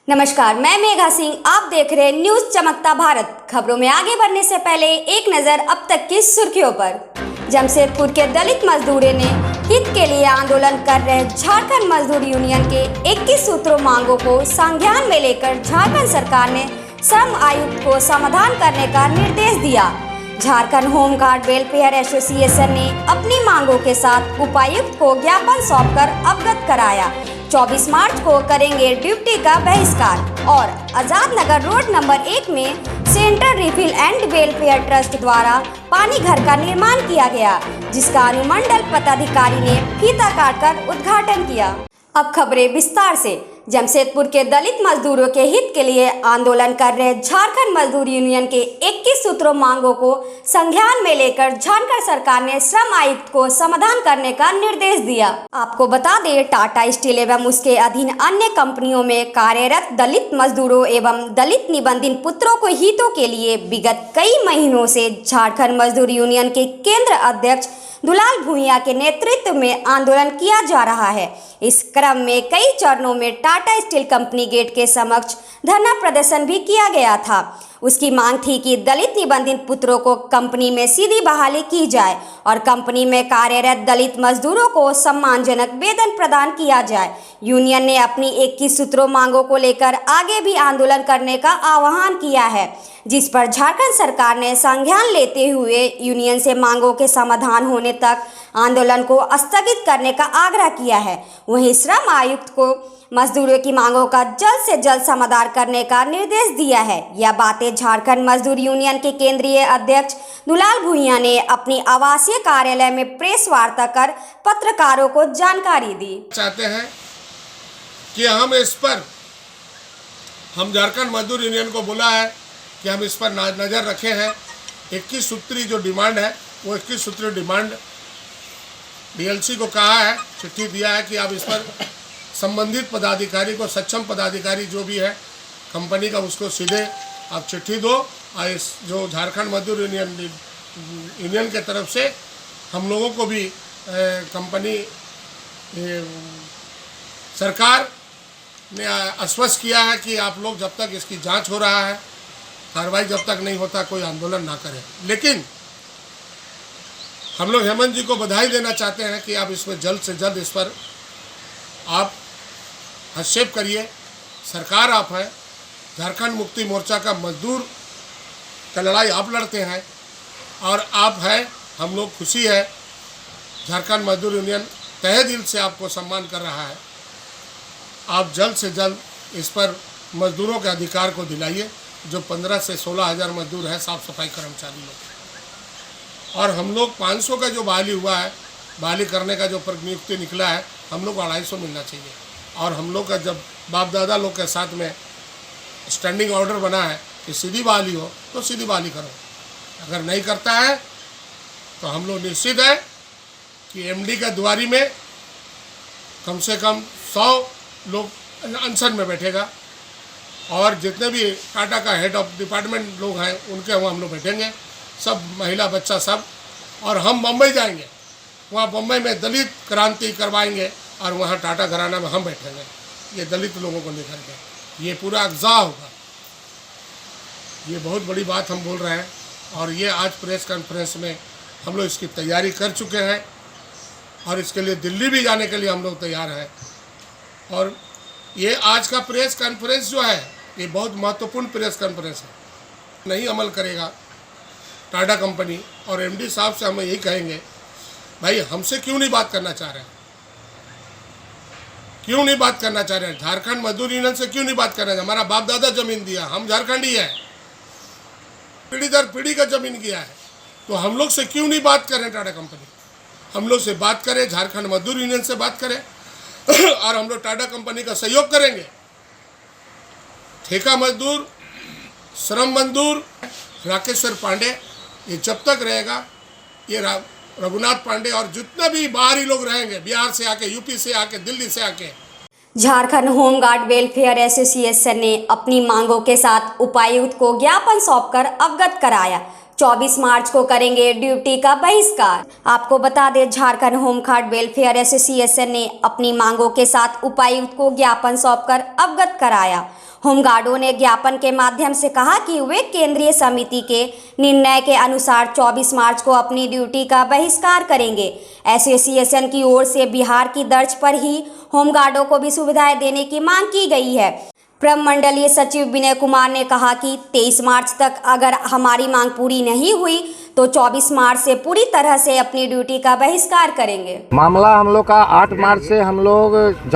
नमस्कार, मैं मेघा सिंह। आप देख रहे हैं न्यूज चमकता भारत। खबरों में आगे बढ़ने से पहले एक नजर अब तक की सुर्खियों पर। जमशेदपुर के दलित मजदूरों ने हित के लिए आंदोलन कर रहे झारखंड मजदूर यूनियन के 21 सूत्रों मांगों को संज्ञान में लेकर झारखंड सरकार ने श्रम आयुक्त को समाधान करने का निर्देश दिया। Jharkhand home guard welfare association ने अपनी मांगों के साथ उपायुक्त को ज्ञापन सौंपकर अवगत कराया। 24 मार्च को करेंगे ड्यूटी का बहिष्कार। और आजाद नगर रोड नंबर 1 में central refill and welfare trust द्वारा पानी घर का निर्माण किया गया, जिसका अनुमंडल पदाधिकारी ने फीता काटकर उद्घाटन किया। अब खबरें विस्तार से। जमशेदपुर के दलित मजदूरों के हित के लिए आंदोलन कर रहे झारखंड मजदूर यूनियन के 21 सूत्रों मांगों को संज्ञान में लेकर झारखंड सरकार ने श्रम आयुक्त को समाधान करने का निर्देश दिया। आपको बता दें, टाटा स्टील एवं उसके अधीन अन्य कंपनियों में कार्यरत दलित मजदूरों एवं दलित निबंधित पुत्रों को हितों के लिए विगत कई महीनों से झारखंड मजदूर यूनियन के केंद्र अध्यक्ष दुलाल भुइयां के नेतृत्व में आंदोलन किया जा रहा है। इस क्रम में कई चरणों में टाटा स्टील कंपनी गेट के समक्ष धरना प्रदर्शन भी किया गया था। उसकी मांग थी कि दलित निबंधित पुत्रों को कंपनी में सीधी बहाली की जाए और कंपनी में कार्यरत दलित मजदूरों को सम्मानजनक वेतन प्रदान किया जाए। यूनियन ने अपनी 21 सूत्रों मांगों को लेकर आगे भी आंदोलन करने का आह्वान किया है, जिस पर झारखंड सरकार ने संज्ञान लेते हुए यूनियन से मांगों के समाधान होने तक आंदोलन को स्थगित करने का आग्रह किया है। वहीं श्रम आयुक्त को मजदूरों की मांगों का जल्द से जल्द समाधान करने का निर्देश दिया है। यह बातें झारखंड मजदूर यूनियन के केंद्रीय अध्यक्ष दुलाल भुइयां ने अपनी आवासीय कार्यालय में प्रेस वार्ता कर पत्रकारों को जानकारी दी। चाहते हैं कि हम झारखंड मजदूर यूनियन को बोला है कि हम इस पर नज़र रखे हैं। 21 सूत्री जो डिमांड है, वो 21 सूत्री डिमांड डीएलसी को कहा है, चिट्ठी दिया है कि आप इस पर संबंधित पदाधिकारी को, सक्षम पदाधिकारी जो भी है कंपनी का, उसको सीधे आप चिट्ठी दो। और इस जो झारखंड मजदूर यूनियन के तरफ से हम लोगों को भी कंपनी सरकार ने आश्वस्त किया है कि आप लोग जब तक इसकी जांच हो रहा है, कार्रवाई जब तक नहीं होता, कोई आंदोलन ना करें। लेकिन हम लोग हेमंत जी को बधाई देना चाहते हैं कि आप इसमें जल्द से जल्द इस पर आप हस्तक्षेप करिए। सरकार आप है, झारखंड मुक्ति मोर्चा का मजदूर का लड़ाई आप लड़ते हैं और आप है, हम लोग खुशी है। झारखंड मजदूर यूनियन तहे दिल से आपको सम्मान कर रहा है। आप जल्द से जल्द इस पर मजदूरों के अधिकार को दिलाइए, जो 15 से 16 हज़ार मजदूर है, साफ़ सफाई कर्मचारी लोग। और हम लोग 500 का जो बहाली हुआ है, बहाली करने का जो नियुक्ति निकला है, हम लोग को 250 मिलना चाहिए। और हम लोग का जब बाप दादा लोग के साथ में स्टैंडिंग ऑर्डर बना है कि सीधी बहाली हो तो सीधी बहाली करो। अगर नहीं करता है तो हम लोग निश्चित है कि एमडी का दुआरी में कम से कम 100 लोग अनशन में बैठेगा और जितने भी टाटा का हेड ऑफ डिपार्टमेंट लोग हैं उनके वहाँ हम लोग बैठेंगे, सब महिला बच्चा सब। और हम बम्बई जाएंगे, वहाँ बम्बई में दलित क्रांति करवाएंगे और वहाँ टाटा घराना में हम बैठेंगे, ये दलित लोगों को लेकर के। ये पूरा अगजा होगा। ये बहुत बड़ी बात हम बोल रहे हैं और ये आज प्रेस कॉन्फ्रेंस में हम लोग इसकी तैयारी कर चुके हैं और इसके लिए दिल्ली भी जाने के लिए हम लोग तैयार हैं। और ये आज का प्रेस कॉन्फ्रेंस जो है, ये बहुत महत्वपूर्ण प्रेस कॉन्फ्रेंस है। नहीं अमल करेगा टाटा कंपनी और एमडी साहब से हम यही कहेंगे, भाई हमसे क्यों नहीं बात करना चाह रहे हैं, क्यों नहीं बात करना चाह रहे हैं? झारखंड मजदूर यूनियन से क्यों नहीं बात कर रहे हैं? हमारा बाप दादा जमीन दिया, हम झारखंडी है, पीढ़ी दर पीढ़ी का जमीन किया है, तो हम लोग से क्यों नहीं बात करें? टाटा कंपनी हम लोग से बात करें, झारखंड मजदूर यूनियन से बात करें और हम लोग टाटा कंपनी का सहयोग करेंगे। ठेका मजदूर, श्रम मजदूर, राकेश्वर पांडे, ये जब तक रहेगा, ये रघुनाथ पांडे और जितने भी बाहरी लोग रहेंगे, बिहार से आके, यूपी से आके, दिल्ली से आके। Jharkhand home guard welfare association ने अपनी मांगों के साथ उपायुक्त को ज्ञापन सौंपकर अवगत कराया। 24 मार्च को करेंगे ड्यूटी का बहिष्कार। आपको बता दें, Jharkhand home guard welfare association ने अपनी मांगों के साथ उपायुक्त को ज्ञापन सौंपकर अवगत कराया। होमगार्डों ने ज्ञापन के माध्यम से कहा कि वे केंद्रीय समिति के निर्णय के अनुसार 24 मार्च को अपनी ड्यूटी का बहिष्कार करेंगे। एसोसिएशन की ओर से बिहार की तर्ज पर ही होमगार्डों को भी सुविधाएं देने की मांग की गई है। प्रमंडलीय सचिव विनय कुमार ने कहा कि 23 मार्च तक अगर हमारी मांग पूरी नहीं हुई तो 24 मार्च से पूरी तरह से अपनी ड्यूटी का बहिष्कार करेंगे। मामला हम लोग का 8 मार्च से हम लोग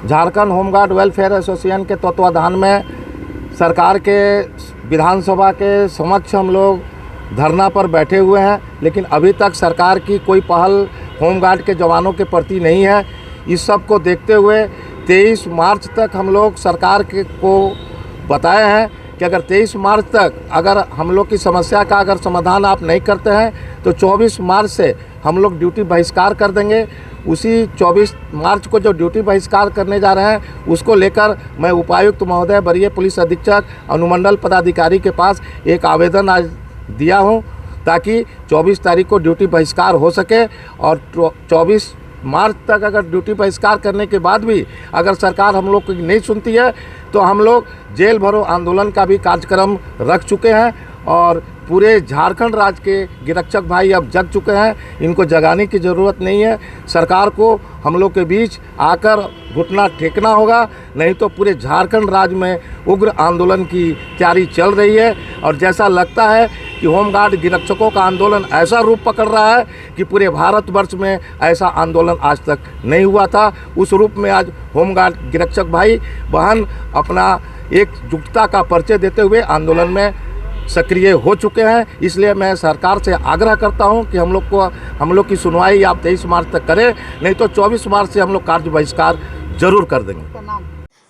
झारखंड होमगार्ड वेलफेयर एसोसिएशन के तत्वाधान में सरकार के विधानसभा के समक्ष हम लोग धरना पर बैठे हुए हैं, लेकिन अभी तक सरकार की कोई पहल होमगार्ड के जवानों के प्रति नहीं है। इस सब को देखते हुए 23 मार्च तक हम लोग सरकार को बताए हैं कि अगर 23 मार्च तक अगर हम लोग की समस्या का अगर समाधान आप नहीं करते हैं तो 24 मार्च से हम लोग ड्यूटी बहिष्कार कर देंगे। उसी 24 मार्च को जो ड्यूटी बहिष्कार करने जा रहे हैं उसको लेकर मैं उपायुक्त महोदय, वरीय पुलिस अधीक्षक, अनुमंडल पदाधिकारी के पास एक आवेदन आज दिया हूं ताकि 24 तारीख को ड्यूटी बहिष्कार हो सके और 24 मार्च तक अगर ड्यूटी बहिष्कार करने के बाद भी अगर सरकार हम लोग की नहीं सुनती है तो हम लोग जेल भरो आंदोलन का भी कार्यक्रम रख चुके हैं और पूरे झारखंड राज्य के गिरक्षक भाई अब जग चुके हैं। इनको जगाने की ज़रूरत नहीं है। सरकार को हम लोग के बीच आकर घुटना टेकना होगा, नहीं तो पूरे झारखंड राज्य में उग्र आंदोलन की तैयारी चल रही है। और जैसा लगता है कि होमगार्ड गिरक्षकों का आंदोलन ऐसा रूप पकड़ रहा है कि पूरे भारतवर्ष में ऐसा आंदोलन आज तक नहीं हुआ था। उस रूप में आज होमगार्ड गिरक्षक भाई बहन अपना एकजुटता का परिचय देते हुए आंदोलन में सक्रिय हो चुके हैं। इसलिए मैं सरकार से आग्रह करता हूं कि हम लोग की सुनवाई आप 23 मार्च तक करें, नहीं तो 24 मार्च से हम लोग कार्य बहिष्कार जरूर कर देंगे।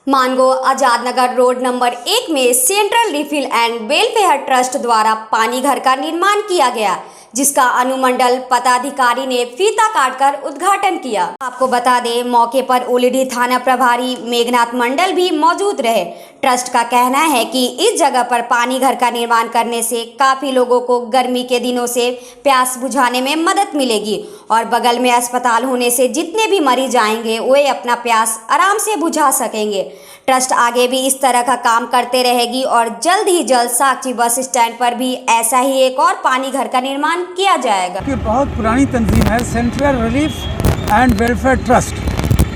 मानगो आजाद नगर रोड नंबर 1 में central refill and welfare trust द्वारा पानी घर का निर्माण किया गया, जिसका अनुमंडल पदाधिकारी ने फीता काटकर उद्घाटन किया। आपको बता दें, मौके पर ओलीडीह थाना प्रभारी मेघनाथ मंडल भी मौजूद रहे। ट्रस्ट का कहना है कि इस जगह पर पानी घर का निर्माण करने से काफ़ी लोगों को गर्मी के दिनों से प्यास बुझाने में मदद मिलेगी और बगल में अस्पताल होने से जितने भी मरीज आएंगे वे अपना प्यास आराम से बुझा सकेंगे। ट्रस्ट आगे भी इस तरह का काम करते रहेगी और जल्द ही जल्द साक्षी बस स्टैंड पर भी ऐसा ही एक और पानी घर का निर्माण किया जाएगा। कि बहुत पुरानी तंजीम है central relief and welfare trust,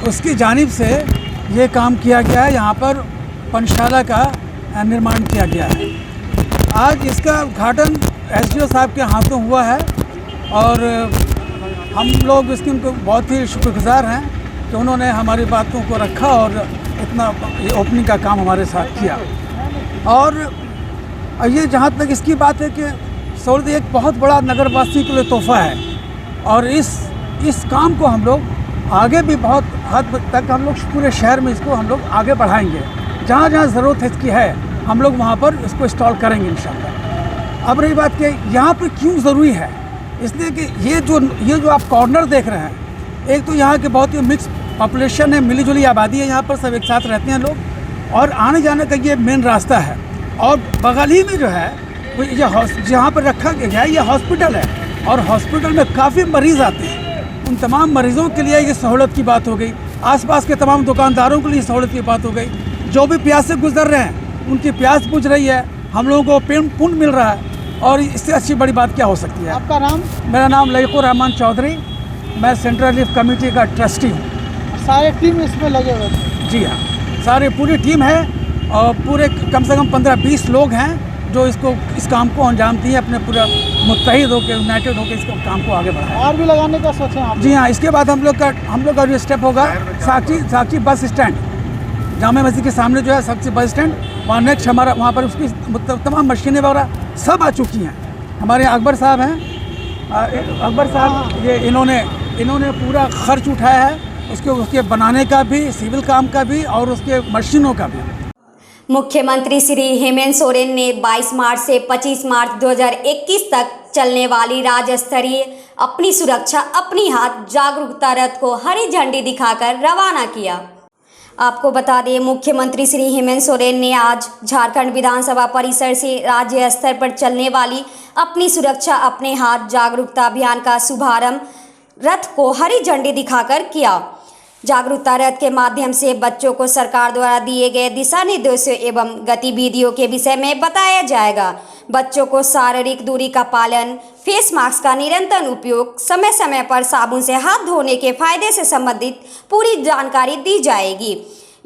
उसकी जानिब से ये काम किया गया है। यहाँ पर पंचशाला का निर्माण किया गया है। आज इसका उद्घाटन एसडीओ साहब के हाथों हुआ है और हम लोग इसके उनको बहुत ही शुक्रगुजार हैं कि उन्होंने हमारी बातों को रखा और इतना ओपनिंग का काम हमारे साथ किया। और ये जहाँ तक इसकी बात है कि सहूलत एक बहुत बड़ा नगरवासी के लिए तोहफा है और इस काम को हम लोग आगे भी बहुत हद तक हम लोग पूरे शहर में इसको हम लोग आगे बढ़ाएंगे। जहाँ जहाँ ज़रूरत है इसकी है हम लोग वहाँ पर इसको इंस्टॉल करेंगे इंशाल्लाह। अब रही बात कि यहाँ पर क्यों ज़रूरी है, इसलिए कि ये जो आप कॉर्नर देख रहे हैं, एक तो यहाँ के बहुत ही मिक्स पॉपुलेशन है, मिली जुली आबादी है, यहाँ पर सब एक साथ रहते हैं लोग और आने जाने का ये मेन रास्ता है। और बगल ही में जो है ये जहाँ पर रखा गया है ये हॉस्पिटल है और हॉस्पिटल में काफ़ी मरीज़ आते हैं। उन तमाम मरीज़ों के लिए ये सहूलत की बात हो गई, आसपास के तमाम दुकानदारों के लिए सहूलत की बात हो गई। जो भी प्यास से गुजर रहे हैं उनकी प्यास बुझ रही है, हम लोगों को पुण्य मिल रहा है और इससे अच्छी बड़ी बात क्या हो सकती है। आपका नाम? मेरा नाम लईकुर रहमान चौधरी, मैं सेंट्रल रिलीफ कमेटी का ट्रस्टी हूँ। सारे टीम इसमें लगे हुए थे? जी हाँ, सारी पूरी टीम है और पूरे कम से कम 15-20 लोग हैं जो इस काम को अंजाम दिए, अपने पूरा मुत्तहिद होकर यूनाइटेड होकर इस काम को आगे बढ़ाएं। और भी लगाने का सोचें आप? जी हाँ, इसके बाद हम लोग का जो स्टेप होगा साक्षी बस स्टैंड, जामा मस्जिद के सामने जो है साक्षी बस स्टैंड, वहाँ नेक्स्ट हमारा वहाँ पर उसकी तमाम मशीनें वगैरह सब आ चुकी हैं। हमारे अकबर साहब हैं, अकबर साहब ये इन्होंने पूरा खर्च उठाया है उसके बनाने का भी, सिविल काम का भी और उसके मशीनों का भी। मुख्यमंत्री श्री हेमंत सोरेन ने 22 मार्च से 25 मार्च 2021 तक चलने वाली राज्य स्तरीय अपनी सुरक्षा अपनी हाथ जागरूकता रथ को हरी झंडी दिखाकर रवाना किया। आपको बता दें, मुख्यमंत्री श्री हेमंत सोरेन ने आज झारखंड विधानसभा परिसर से राज्य स्तर पर चलने वाली अपनी सुरक्षा अपने हाथ जागरूकता अभियान का शुभारंभ रथ को हरी झंडी दिखाकर किया। जागरूकता रथ के माध्यम से बच्चों को सरकार द्वारा दिए गए दिशा निर्देशों एवं गतिविधियों के विषय में बताया जाएगा। बच्चों को शारीरिक दूरी का पालन, फेस मास्क का निरंतर उपयोग, समय समय पर साबुन से हाथ धोने के फायदे से संबंधित पूरी जानकारी दी जाएगी।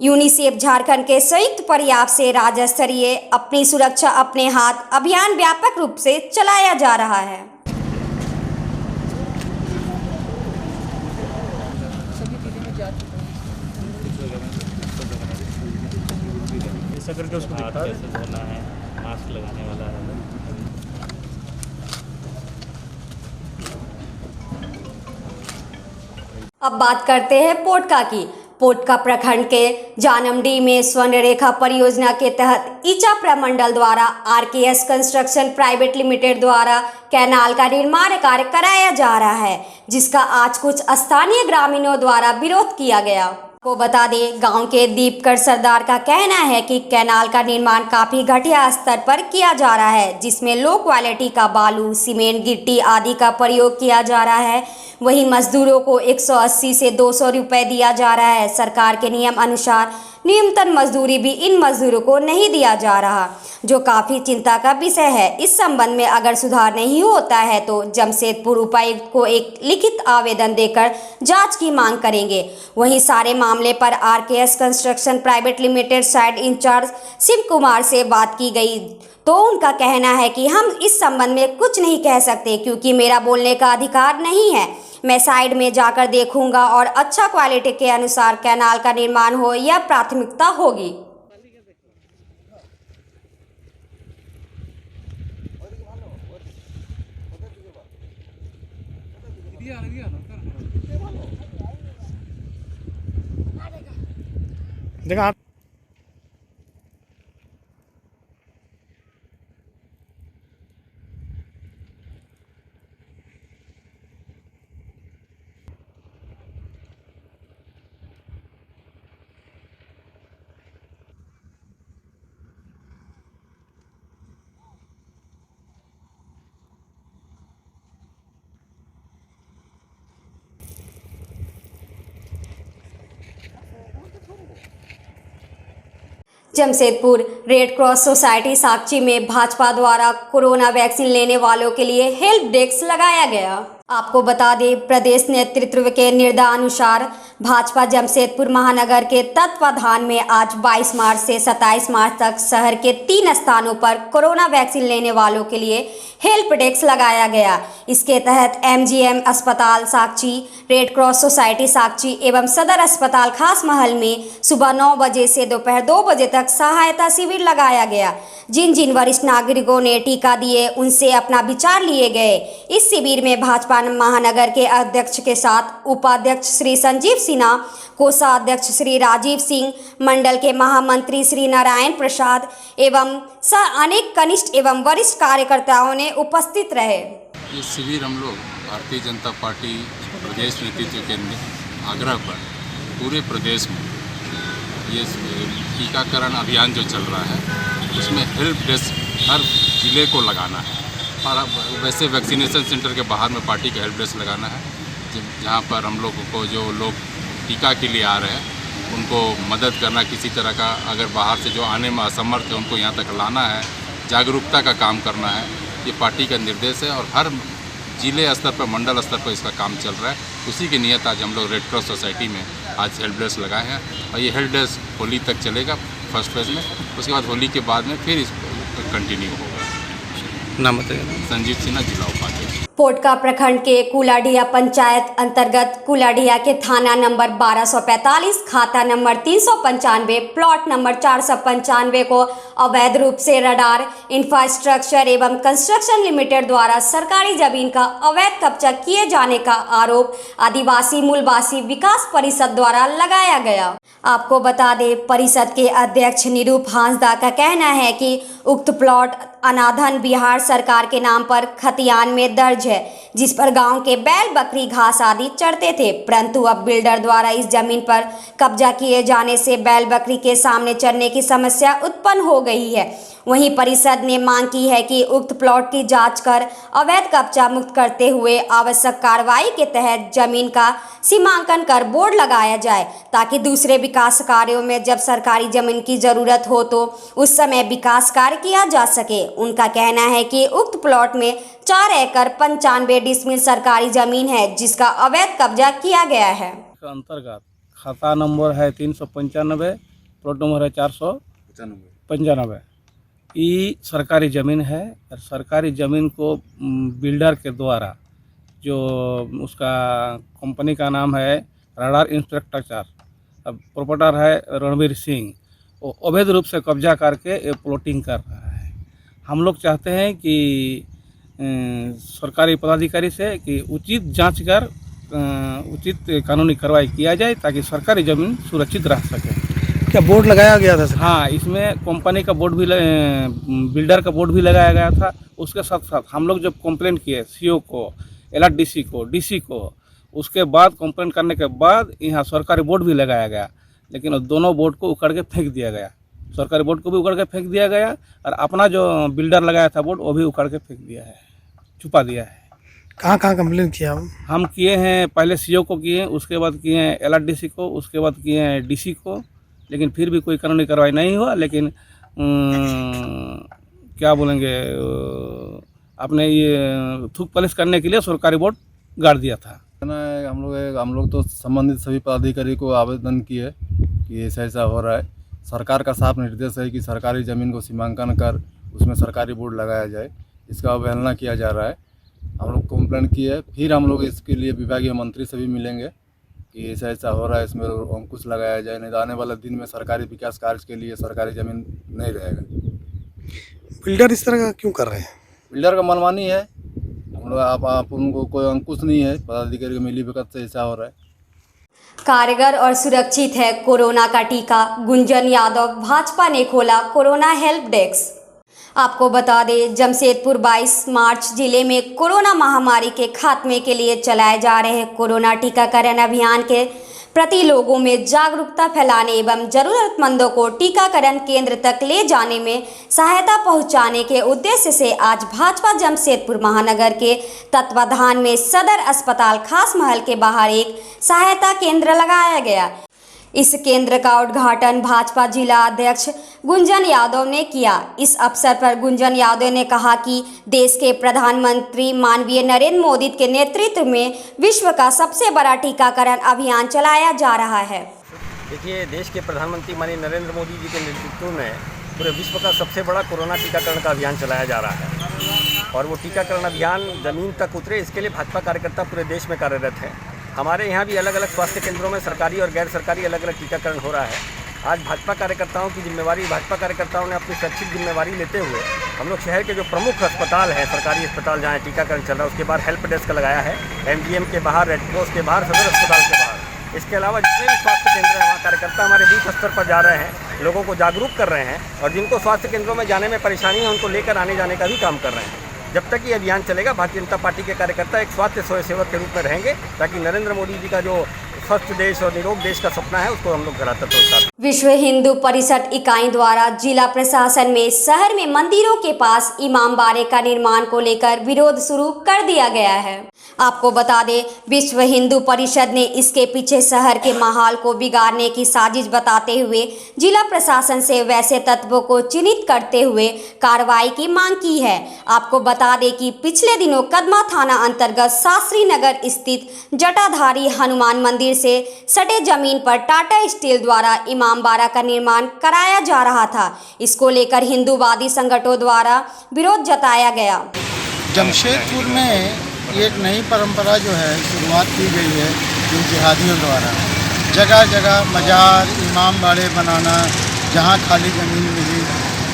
यूनिसेफ झारखंड के संयुक्त प्रयास से राज्य स्तरीय अपनी सुरक्षा अपने हाथ अभियान व्यापक रूप से चलाया जा रहा है। ऐसा करके उसको दिखा कैसे धोना है, मास्क लगाने वाला है। अब बात करते हैं पोटका की। पोटका प्रखंड के जानमडी में स्वर्ण रेखा परियोजना के तहत ईचा प्रमंडल द्वारा आरकेएस कंस्ट्रक्शन प्राइवेट लिमिटेड द्वारा कैनाल का निर्माण कार्य कराया जा रहा है, जिसका आज कुछ स्थानीय ग्रामीणों द्वारा विरोध किया गया। को बता दें, गांव के दीपकर सरदार का कहना है कि कैनाल का निर्माण काफी घटिया स्तर पर किया जा रहा है, जिसमें लो क्वालिटी का बालू, सीमेंट, गिट्टी आदि का प्रयोग किया जा रहा है। वहीं मजदूरों को 180 से 200 रुपए दिया जा रहा है। सरकार के नियम अनुसार न्यूनतम मजदूरी भी इन मजदूरों को नहीं दिया जा रहा, जो काफ़ी चिंता का विषय है। इस संबंध में अगर सुधार नहीं होता है तो जमशेदपुर उपायुक्त को एक लिखित आवेदन देकर जांच की मांग करेंगे। वहीं सारे मामले पर RKS construction private limited site incharge Shiv Kumar से बात की गई तो उनका कहना है कि हम इस संबंध में कुछ नहीं कह सकते, क्योंकि मेरा बोलने का अधिकार नहीं है। मैं साइड में जाकर देखूंगा और अच्छा क्वालिटी के अनुसार कैनाल का निर्माण हो, यह प्राथमिकता होगी। देखा जमशेदपुर रेड क्रॉस सोसाइटी साक्षी में भाजपा द्वारा कोरोना वैक्सीन लेने वालों के लिए हेल्प डेस्क लगाया गया। आपको बता दें, प्रदेश नेतृत्व के निर्देशानुसार भाजपा जमशेदपुर महानगर के तत्वाधान में आज 22 मार्च से 27 मार्च तक शहर के 3 स्थानों पर कोरोना वैक्सीन लेने वालों के लिए हेल्प डेस्क लगाया गया। इसके तहत एमजीएम अस्पताल साक्षी, रेड क्रॉस सोसाइटी साक्षी एवं सदर अस्पताल खास महल में सुबह 9 बजे से दोपहर 2 बजे तक सहायता शिविर लगाया गया। जिन जिन वरिष्ठ नागरिकों ने टीका दिए उनसे अपना विचार लिए गए। इस शिविर में भाजपा महानगर के अध्यक्ष के साथ उपाध्यक्ष श्री संजीव सिन्हा, कोषाध्यक्ष श्री राजीव सिंह, मंडल के महामंत्री श्री नारायण प्रसाद एवं अनेक कनिष्ठ एवं वरिष्ठ कार्यकर्ताओं ने उपस्थित रहे। ये शिविर हम लोग भारतीय जनता पार्टी प्रदेश नेतृत्व के आग्रह पर पूरे प्रदेश में ये टीकाकरण अभियान जो चल रहा है उसमें हेल्प डेस्क हर जिले को लगाना है। और वैसे वैक्सीनेशन सेंटर के बाहर में पार्टी का हेल्प डेस्क लगाना है, जहाँ पर हम लोगों को जो लोग टीका के लिए आ रहे हैं उनको मदद करना, किसी तरह का अगर बाहर से जो आने में असमर्थ है उनको यहाँ तक लाना है, जागरूकता का काम करना है। ये पार्टी का निर्देश है और हर जिले स्तर पर, मंडल स्तर पर इसका काम चल रहा है। उसी की नियत आज हम लोग रेड क्रॉस सोसाइटी में आज हेल्प डेस्क लगाए हैं और ये हेल्प डेस्क होली तक चलेगा फर्स्ट फेज में। उसके बाद होली के बाद में फिर इस कंटिन्यू होगा। नाम बताइए। संजीव सिन्हा, जिला उपाध्यक्ष। पोटका प्रखंड के कुलाडिया पंचायत अंतर्गत कुलाडिया के थाना नंबर 1245, खाता नंबर 395, प्लॉट नंबर 495 को अवैध रूप से रडार इंफ्रास्ट्रक्चर एवं कंस्ट्रक्शन लिमिटेड द्वारा सरकारी जमीन का अवैध कब्जा किए जाने का आरोप आदिवासी मूलवासी विकास परिषद द्वारा लगाया गया। आपको बता दें, परिषद के अध्यक्ष निरूप हांसदा का कहना है कि उक्त प्लॉट अनाधन बिहार सरकार के नाम पर खतियान में दर्ज है, जिस पर गांव के बैल, बकरी, घास आदि चरते थे। परंतु अब बिल्डर द्वारा इस जमीन पर कब्जा किए जाने से बैल, बकरी के सामने चरने की समस्या उत्पन्न हो गई है। वहीं परिषद ने मांग की है कि उक्त प्लॉट की जांच कर अवैध कब्जा मुक्त करते हुए आवश्यक कार्रवाई के तहत जमीन का सीमांकन कर बोर्ड लगाया जाए, ताकि दूसरे विकास कार्यों में जब सरकारी जमीन की जरूरत हो तो उस समय विकास कार्य किया जा सके। उनका कहना है कि उक्त प्लॉट में 4 एकड़ 95 डिसमिल सरकारी जमीन है, जिसका अवैध कब्जा किया गया है। अंतर्गत खाता नंबर है 395, प्लॉट नंबर है 495। ये सरकारी ज़मीन है और सरकारी ज़मीन को बिल्डर के द्वारा, जो उसका कंपनी का नाम है रडार इंफ्रास्ट्रक्चर, अब प्रोपराइटर है रणवीर सिंह, वो अवैध रूप से कब्जा करके ये प्लॉटिंग कर रहा है। हम लोग चाहते हैं कि सरकारी पदाधिकारी से कि उचित जांच कर उचित कानूनी कार्रवाई किया जाए, ताकि सरकारी ज़मीन सुरक्षित रह सके। क्या बोर्ड लगाया गया था सर? हाँ, इसमें कंपनी का बोर्ड भी बिल्डर का बोर्ड भी लगाया गया था। उसके साथ साथ हम लोग जब कंप्लेंट किए सीओ को, एलआरडीसी को, डीसी को, उसके बाद कंप्लेंट करने के बाद यहाँ सरकारी बोर्ड भी लगाया गया, लेकिन दोनों बोर्ड को उखड़ के फेंक दिया गया। सरकारी बोर्ड को भी उखड़ के फेंक दिया गया और अपना जो बिल्डर लगाया था बोर्ड वो भी उखड़ के फेंक दिया है, छुपा दिया है। कहाँ कंप्लेंट किया हम किए हैं, पहले सीओ को किए, उसके बाद किए हैं एलआरडीसी को, उसके बाद किए हैं डीसी को, लेकिन फिर भी कोई कानूनी कार्रवाई नहीं हुआ। लेकिन क्या बोलेंगे, आपने ये थूक पलिश करने के लिए सरकारी बोर्ड गाड़ दिया था। हम लोग तो संबंधित सभी पदाधिकारी को आवेदन किए कि ऐसा हो रहा है। सरकार का साफ निर्देश है कि सरकारी ज़मीन को सीमांकन कर उसमें सरकारी बोर्ड लगाया जाए, इसका अवहेलना किया जा रहा है। हम लोग कंप्लेंट किए, फिर हम लोग इसके लिए विभागीय मंत्री से भी मिलेंगे कि ऐसा हो रहा है, इसमें अंकुश लगाया जाए, नहीं तो आने वाले दिन में सरकारी विकास कार्य के लिए सरकारी ज़मीन नहीं रहेगा। बिल्डर इस तरह का क्यों कर रहे हैं? बिल्डर का मनमानी है, हम लोग आप उनको कोई अंकुश नहीं है, पदाधिकारी को मिली भगत से ऐसा हो रहा है। कारगर और सुरक्षित है कोरोना का टीका, गुंजन यादव। भाजपा ने खोला कोरोना हेल्प डेस्क। आपको बता दें, जमशेदपुर 22 मार्च जिले में कोरोना महामारी के खात्मे के लिए चलाए जा रहे कोरोना टीकाकरण अभियान के प्रति लोगों में जागरूकता फैलाने एवं जरूरतमंदों को टीकाकरण केंद्र तक ले जाने में सहायता पहुंचाने के उद्देश्य से आज भाजपा जमशेदपुर महानगर के तत्वाधान में सदर अस्पताल खास महल के बाहर एक सहायता केंद्र लगाया गया। इस केंद्र का उद्घाटन भाजपा जिला अध्यक्ष गुंजन यादव ने किया। इस अवसर पर गुंजन यादव ने कहा कि देश के प्रधानमंत्री माननीय नरेंद्र मोदी के नेतृत्व में विश्व का सबसे बड़ा टीकाकरण अभियान चलाया जा रहा है। देखिए, देश के प्रधानमंत्री माननीय नरेंद्र मोदी जी के नेतृत्व में पूरे विश्व का सबसे बड़ा कोरोना टीकाकरण का अभियान चलाया जा रहा है और वो टीकाकरण अभियान ज़मीन तक उतरे, इसके लिए भाजपा कार्यकर्ता पूरे देश में कार्यरत हैं। हमारे यहाँ भी अलग अलग स्वास्थ्य केंद्रों में सरकारी और गैर सरकारी अलग अलग टीकाकरण हो रहा है। आज भाजपा कार्यकर्ताओं की जिम्मेवारी, भाजपा कार्यकर्ताओं ने अपनी स्वैच्छिक जिम्मेवारी लेते हुए हम लोग शहर के जो प्रमुख अस्पताल हैं, सरकारी अस्पताल जहाँ टीकाकरण चल रहा है, उसके बाहर हेल्प डेस्क लगाया है, एमजीएम के बाहर, रेड क्रॉस के बाहर, सदर अस्पताल के बाहर। इसके अलावा जितने भी स्वास्थ्य केंद्र हैं, वहाँ कार्यकर्ता हमारे बूथ स्तर पर जा रहे हैं, लोगों को जागरूक कर रहे हैं और जिनको स्वास्थ्य केंद्रों में जाने में परेशानी है उनको लेकर आने जाने का भी काम कर रहे हैं। जब तक ये अभियान चलेगा, भारतीय जनता पार्टी के कार्यकर्ता एक स्वास्थ्य स्वयंसेवक के रूप में रहेंगे, ताकि नरेंद्र मोदी जी का जो स्वस्थ देश और निरोग देश का सपना है उसको हम लोग धरातल पर उतारें। विश्व हिंदू परिषद इकाई द्वारा जिला प्रशासन में शहर में मंदिरों के पास इमामबाड़े का निर्माण को लेकर विरोध शुरू कर दिया गया है। आपको बता दें, विश्व हिंदू परिषद ने इसके पीछे शहर के माहौल को बिगाड़ने की साजिश बताते हुए जिला प्रशासन से वैसे तत्वों को चिन्हित करते हुए कार्रवाई की मांग की है। आपको बता दें कि पिछले दिनों कदमा थाना अंतर्गत शास्त्री नगर स्थित जटाधारी हनुमान मंदिर से सटे जमीन पर टाटा स्टील द्वारा इमामबाड़ा का निर्माण कराया जा रहा था। इसको लेकर हिंदूवादी संगठनों द्वारा विरोध जताया गया। जमशेदपुर में एक नई परंपरा जो है शुरुआत की गई है इन जिहादियों द्वारा। जगह जगह मजार, इमामबाड़े बनाना, जहाँ खाली ज़मीन मिली,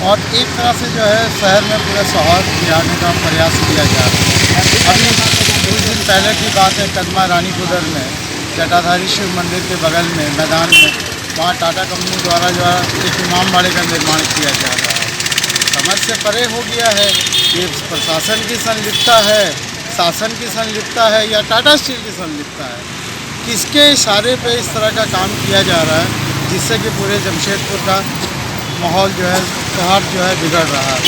और एक तरह से जो है शहर में पूरा सौहार्द गिराने का प्रयास किया जा रहा है। अभी कुछ दिन पहले की बात है, कदमा रानीपुदर में जटाधारी शिव मंदिर के बगल में मैदान में, वहाँ टाटा कंपनी द्वारा जो है एक इमामबाड़े का निर्माण किया जा रहा है। समझ से परे हो गया है कि प्रशासन की संलिप्तता है, शासन की संलिप्तता है या टाटा स्टील की संलिप्तता है। किसके इशारे पे इस तरह का काम किया जा रहा है जिससे कि पूरे जमशेदपुर का माहौल जो है सौहार्द जो है बिगड़ रहा है।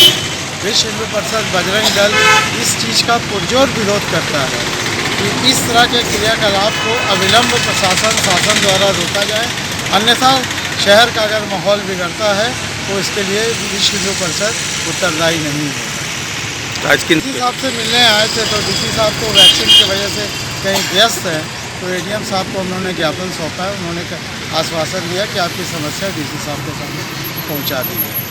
विश्व हिंदू परिषद बजरंग दल इस चीज़ का पुरजोर विरोध करता है कि इस तरह के क्रियाकलाप को अविलंब प्रशासन शासन द्वारा रोका जाए, अन्यथा शहर का अगर माहौल बिगड़ता है तो इसके लिए विश्व हिंदू परिषद उत्तरदायी नहीं होगा। आज किन डीसी साहब से मिलने आए थे तो डीसी साहब तो वैक्सीन की वजह से कहीं व्यस्त हैं, तो एडीएम साहब को उन्होंने ज्ञापन सौंपा है। उन्होंने आश्वासन दिया कि आपकी समस्या डीसी साहब के सामने पहुंचा दी है।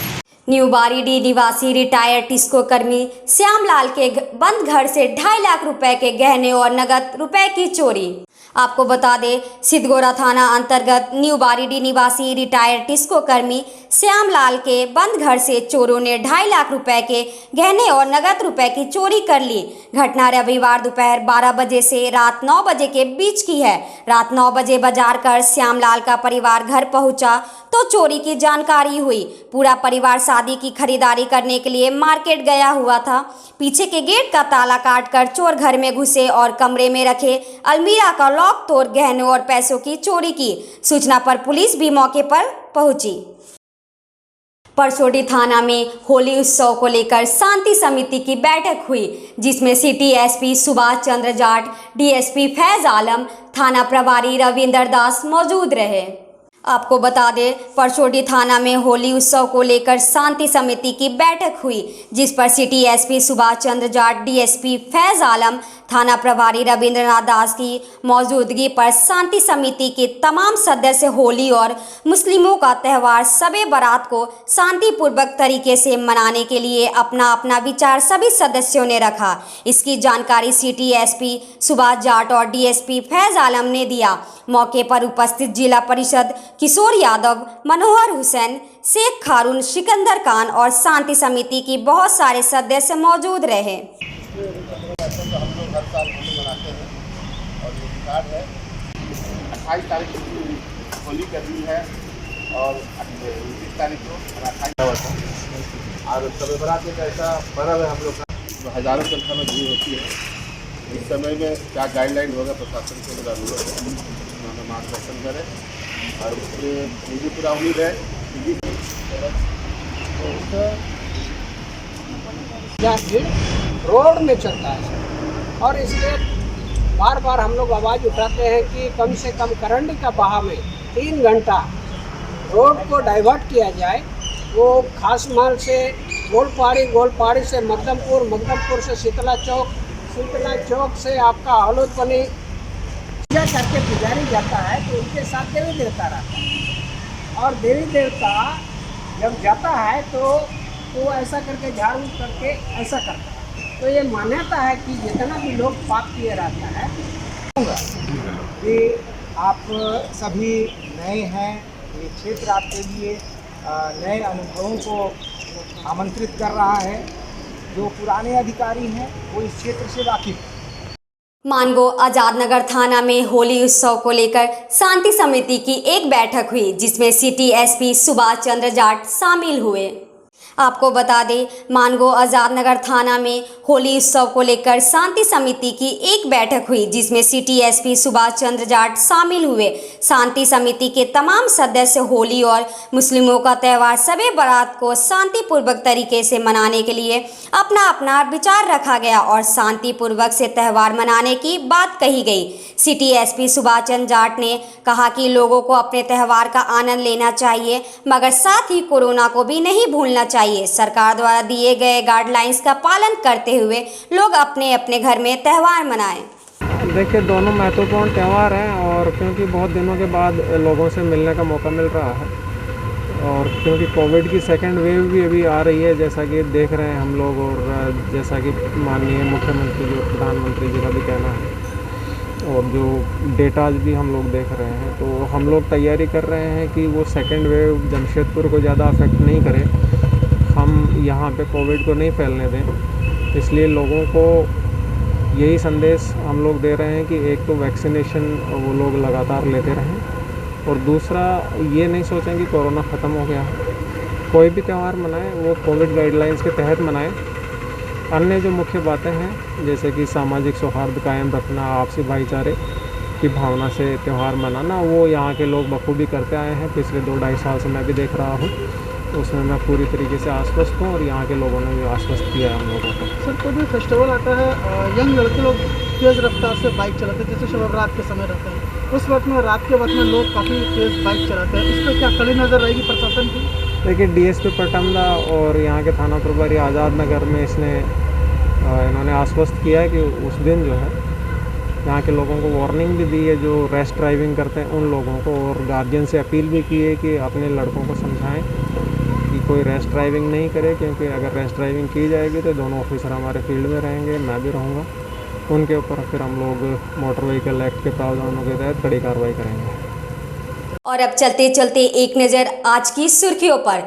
न्यू बारीडीह निवासी रिटायर्ड टिस्को कर्मी श्यामलाल के बंद घर से 2.5 लाख रुपए के गहने और नगद रुपए की चोरी। आपको बता दें, सिद्धगोरा थाना अंतर्गत न्यू बारीडीह निवासी रिटायर्ड टिस्को कर्मी श्यामलाल के बंद घर से चोरों ने 2.5 लाख रुपए के गहने और नगद रुपए की चोरी कर ली। घटना रविवार दोपहर 12 बजे से रात 9 बजे के बीच की है। रात 9 बजे बाजार कर श्यामलाल का परिवार घर पहुंचा तो चोरी की जानकारी हुई। पूरा परिवार शादी की खरीदारी करने के लिए मार्केट गया हुआ था। पीछे के गेट का ताला काटकर चोर घर में घुसे और कमरे में रखे अलमीरा का लॉक तोड़ गहनों और पैसों की चोरी की। सूचना पर पुलिस भी मौके पर पहुंची। परसोडी थाना में होली उत्सव को लेकर शांति समिति की बैठक हुई, जिसमें city SP Subhash Chandra Jat, DSP Faiz आलम, थाना प्रभारी रविंदर दास मौजूद रहे। आपको बता दें, परसोडी थाना में होली उत्सव को लेकर शांति समिति की बैठक हुई, जिस पर city SP Subhash Chandra Jat, DSP Faiz आलम, थाना प्रभारी रविंद्रनाथ दास की मौजूदगी पर शांति समिति के तमाम सदस्य होली और मुस्लिमों का त्यौहार शबे बारात को शांतिपूर्वक तरीके से मनाने के लिए अपना अपना विचार सभी सदस्यों ने रखा। इसकी जानकारी सिटी एसपी सुभाष जाट और डीएसपी फैज आलम ने दिया। मौके पर उपस्थित जिला परिषद किशोर यादव, मनोहर हुसैन, शेख खारून, सिकंदर खान और शांति समिति की बहुत सारे सदस्य मौजूद रहे। हम लोग हर साल होली मनाते हैं और ये रिकॉर्ड है। 28 तारीख को होली करनी है और 29 तारीख को और शब बारात एक ऐसा पर्व है हम लोग का, हज़ारों संख्या में भीड़ होती है। इस समय में क्या गाइडलाइन होगा प्रशासन से मेरा अनुरोध है, उन्होंने मार्गदर्शन करें और उसमें मुझे पूरा उम्मीद है भीड़ रोड में चलता है और इसलिए बार बार हम लोग आवाज़ उठाते हैं कि कम से कम करंडी का बहा में 3 घंटा रोड को डाइवर्ट किया जाए। वो खास महल से गोलपहाड़ी से मकदमपुर से शीतला चौक से आपका हलौद बनी पूजा करके पुजारी जाता है तो उनके साथ देवी देवता रहता है और देवी देवता जब जाता है तो वो ऐसा करके झाड़ू करके ऐसा करता है। तो ये मान्यता है कि जितना भी लोग पाप किए रहता है कि आप सभी नए हैं, ये क्षेत्र आपके लिए नए अनुभवों को आमंत्रित कर रहा है। जो पुराने अधिकारी हैं वो इस क्षेत्र से वाकिफ। मानगो आजाद नगर थाना में होली उत्सव को लेकर शांति समिति की एक बैठक हुई, जिसमें सिटी एसपी सुभाष चंद्र जाट शामिल हुए। आपको बता दें, मानगो आजाद नगर थाना में होली उत्सव को लेकर शांति समिति की एक बैठक हुई, जिसमें सिटी एसपी सुभाष चंद्र जाट शामिल हुए। शांति समिति के तमाम सदस्य होली और मुस्लिमों का त्यौहार शबे बारात को शांतिपूर्वक तरीके से मनाने के लिए अपना अपना विचार रखा गया और शांतिपूर्वक से त्यौहार मनाने की बात कही गई। सिटी एसपी सुभाष चंद्र जाट ने कहा कि लोगों को अपने त्यौहार का आनंद लेना चाहिए, मगर साथ ही कोरोना को भी नहीं भूलना चाहिए। सरकार द्वारा दिए गए गाइडलाइंस का पालन करते हुए लोग अपने अपने घर में त्यौहार मनाएं। देखिए, दोनों महत्वपूर्ण त्यौहार हैं और क्योंकि बहुत दिनों के बाद लोगों से मिलने का मौका मिल रहा है और क्योंकि कोविड की सेकेंड वेव भी अभी आ रही है, जैसा कि देख रहे हैं हम लोग, और जैसा कि माननीय मुख्यमंत्री जी और प्रधानमंत्री जी का भी कहना है और जो डेटा भी हम लोग देख रहे हैं, तो हम लोग तैयारी कर रहे हैं कि वो सेकेंड वेव जमशेदपुर को ज़्यादा अफेक्ट नहीं करे, हम यहाँ पे कोविड को नहीं फैलने दें। इसलिए लोगों को यही संदेश हम लोग दे रहे हैं कि एक तो वैक्सीनेशन वो लोग लगातार लेते रहें और दूसरा ये नहीं सोचें कि कोरोना ख़त्म हो गया। कोई भी त्यौहार मनाएं वो कोविड गाइडलाइंस के तहत मनाएं। अन्य जो मुख्य बातें हैं जैसे कि सामाजिक सौहार्द कायम रखना, आपसी भाईचारे की भावना से त्यौहार मनाना, वो यहाँ के लोग बखूबी करते आए हैं। पिछले 2-2.5 साल से मैं भी देख रहा हूँ उसमें मैं पूरी तरीके से आश्वस्त हूँ और यहाँ के लोगों ने भी आश्वस्त किया है हम लोगों को। सर, कोई भी फेस्टिवल आता है, यंग लड़के लोग तेज़ रफ्तार से बाइक चलाते हैं, जैसे शब रात के समय रहता है, उस वक्त में रात के वक्त में लोग काफ़ी तेज़ बाइक चलाते हैं, इस पर क्या कड़ी नज़र रहेगी प्रशासन की? देखिए, डीएसपी पटमदा और यहाँ के थाना प्रभारी आज़ाद नगर में इन्होंने आश्वस्त किया है कि उस दिन जो है यहाँ के लोगों को वार्निंग भी दी है, जो रैश ड्राइविंग करते हैं उन लोगों को, और गार्जियन से अपील भी की है कि अपने लड़कों को समझाएं कि कोई रैश ड्राइविंग नहीं करे, क्योंकि अगर रैश ड्राइविंग की जाएगी तो दोनों ऑफिसर हमारे फील्ड में रहेंगे, मैं भी रहूँगा, उनके ऊपर फिर हम लोग मोटर व्हीकल एक्ट के प्रावधानों के तहत कड़ी कार्रवाई करेंगे। और अब चलते चलते एक नज़र आज की सुर्खियों पर।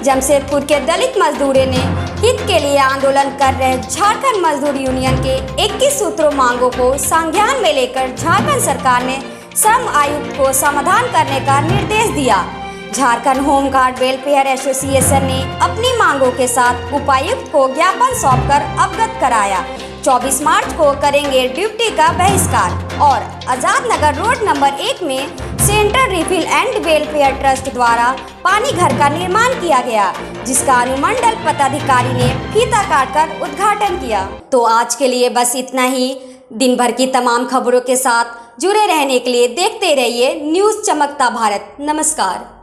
जमशेदपुर के दलित मजदूरों ने हित के लिए आंदोलन कर रहे झारखंड मजदूर यूनियन के 21 सूत्रों मांगों को संज्ञान में लेकर झारखंड सरकार ने श्रम आयुक्त को समाधान करने का निर्देश दिया। झारखंड होमगार्ड वेलफेयर एसोसिएशन ने अपनी मांगों के साथ उपायुक्त को ज्ञापन सौंपकर अवगत कराया। 24 मार्च को करेंगे ड्यूटी का बहिष्कार। और आजाद नगर रोड नंबर 1 में central refill and welfare trust द्वारा पानी घर का निर्माण किया गया, जिसका अनुमंडल पदाधिकारी ने फीता काटकर उद्घाटन किया। तो आज के लिए बस इतना ही। दिन भर की तमाम खबरों के साथ जुड़े रहने के लिए देखते रहिए न्यूज़ चमकता भारत। नमस्कार।